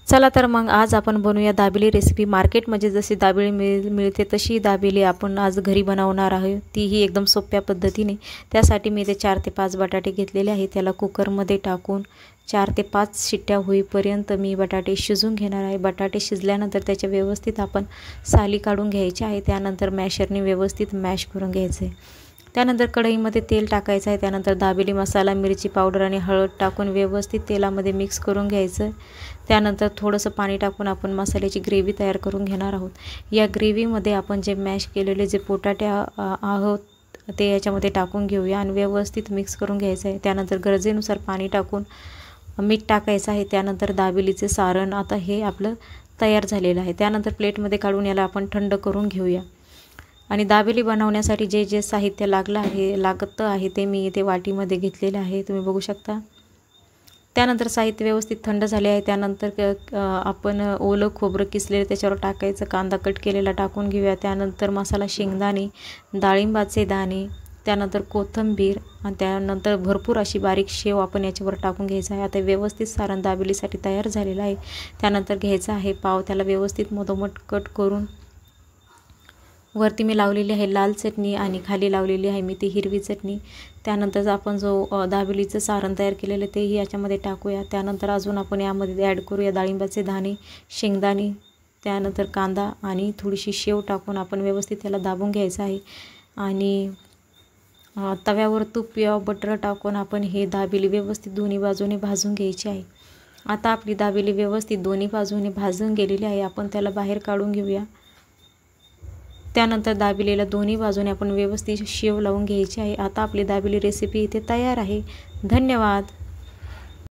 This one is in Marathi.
चला तर मग आज आपण बनवूया दाबेली रेसिपी। मार्केटमध्ये जशी दाबेली मिळते तशी दाबेली आपण आज घरी बनवणार आहोत, तीही एकदम सोप्या पद्धतीने। त्यासाठी मी इथे 4 ते 5 बटाटे घेतलेले आहेत। त्याला कुकरमध्ये टाकून 4 ते 5 शिट्ट्या होईपर्यंत मी बटाटे शिजवून घेणार आहे। बटाटे शिजल्यानंतर त्याचे व्यवस्थित आपण साली काढून घ्यायचे आहे। त्यानंतर मॅशरने व्यवस्थित मॅश करून घ्यायचे। त्यानंतर कढईमध्ये तेल टाकायचं आहे। त्यानंतर दाबेली मसाला, मिरची पावडर आणि हळद टाकून व्यवस्थित तेलामध्ये मिक्स करून घ्यायचं। त्यानंतर थोडंसं पाणी टाकून आपण मसाल्याची ग्रेव्ही तयार करून घेणार आहोत। या ग्रेव्हीमध्ये आपण जे मॅश केलेले जे बटाटे आहोत ते याच्यामध्ये टाकून घेऊया आणि व्यवस्थित मिक्स करून घ्यायचं आहे। त्यानंतर गरजेनुसार पाणी टाकून मीठ टाकायचं आहे। त्यानंतर दाबेलीचे सारण आता हे आपलं तयार झालेलं आहे। त्यानंतर प्लेटमध्ये काढून याला आपण थंड करून घेऊया। आणि दाबेली बनवण्यासाठी जे जे साहित्य लागतं आहे ते मी इथे वाटीमध्ये घेतलेले आहे, तुम्ही बघू शकता। त्यानंतर साहित्य व्यवस्थित थंड झाले आहे। त्यानंतर आपण ओलं खोबरं किसलेलं त्याच्यावर टाकायचं, कांदा कट केलेला टाकून घेऊया। त्यानंतर मसाला, शेंगदाणे, डाळिंबाचे दाणे, त्यानंतर कोथिंबीर आणि त्यानंतर भरपूर अशी बारीक शेव आपण याच्यावर टाकून घ्यायचं आहे। आता व्यवस्थित सारण दाबेलीसाठी तयार झालेलं आहे। त्यानंतर घ्यायचं आहे पाव, त्याला व्यवस्थित मधोमध कट करून वरती मी लावलेली आहे लाल चटणी आणि खाली लावलेली आहे मी ती हिरवी चटणी। त्यानंतर आपण जो दाबेलीचं सारण तयार केलेलं तेही याच्यामध्ये टाकूया। त्यानंतर अजून आपण यामध्ये ॲड करूया डाळिंबाचे दाणे, शेंगदाणे, त्यानंतर कांदा आणि थोडीशी शेव टाकून आपण व्यवस्थित त्याला दाबून घ्यायचं आहे। आणि तव्यावर तूप किंवा बटर टाकून आपण हे दाबेली व्यवस्थित दोन्ही बाजूने भाजून घ्यायची आहे। आता आपली दाबेली व्यवस्थित दोन्ही बाजूने भाजून गेलेली आहे, आपण त्याला बाहेर काढून घेऊया। त्यानंतर दाबेलीला दोन्ही बाजूने आपण व्यवस्थित शेव लावून घ्यायची आहे। आता आपली दाबेली रेसिपी इथे तयार आहे। धन्यवाद।